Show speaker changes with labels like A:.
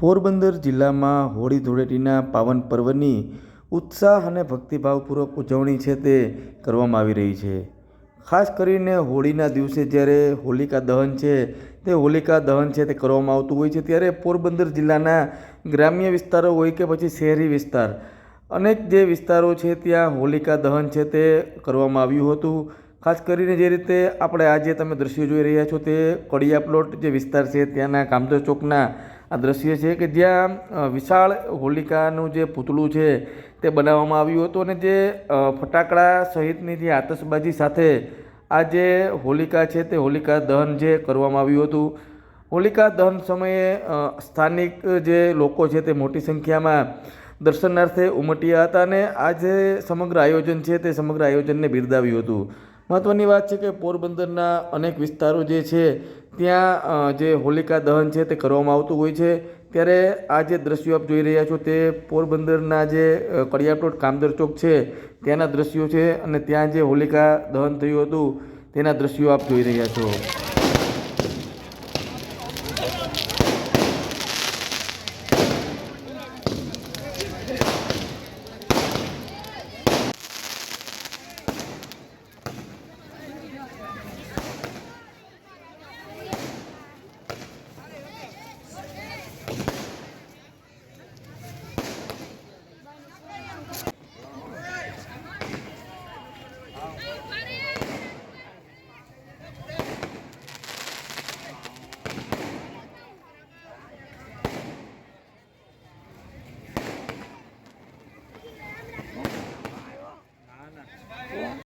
A: પોરબંદર જિલ્લામાં હોળી ધૂળેટીના પાવન પર્વની ઉત્સાહ અને ભક્તિભાવપૂર્વક ઉજવણી છે તે કરવામાં આવી રહી છે। ખાસ કરીને હોળીના દિવસે જ્યારે હોલિકા દહન છે તે કરવામાં આવતું હોય છે, ત્યારે પોરબંદર જિલ્લાના ગ્રામ્ય વિસ્તારો હોય કે પછી શહેરી વિસ્તાર, અનેક જે વિસ્તારો છે ત્યાં હોલિકા દહન છે તે કરવામાં આવ્યું હતું। ખાસ કરીને જે રીતે આપણે આજે તમે દ્રશ્યો જોઈ રહ્યા છો તે કડિયા પ્લોટ જે વિસ્તાર છે ત્યાંના કામદર ચોકના આ દ્રશ્ય છે કે જ્યાં વિશાળ હોલિકાનું જે પૂતળું છે તે બનાવવામાં આવ્યું હતું અને જે ફટાકડા સહિતની જે આતશબાજી સાથે આ જે હોલિકા છે તે હોલિકા દહન જે કરવામાં આવ્યું હતું। હોલિકા દહન સમયે સ્થાનિક જે લોકો છે તે મોટી સંખ્યામાં દર્શનાર્થે ઉમટ્યા હતા અને આ જે સમગ્ર આયોજન છે તે સમગ્ર આયોજનને બિરદાવ્યું હતું। મહત્ત્વની વાત છે કે પોરબંદરના અનેક વિસ્તારો જે છે ત્યાં જે હોલિકા દહન છે તે કરવામાં આવતું હોય છે, ત્યારે આ જે દ્રશ્યો આપ જોઈ રહ્યા છો તે પોરબંદરના જે કડિયાપ્લોટ કામદર ચોક છે ત્યાંના દ્રશ્યો છે અને ત્યાં જે હોલિકા દહન થયું હતું તેના દ્રશ્યો આપ જોઈ રહ્યા છો।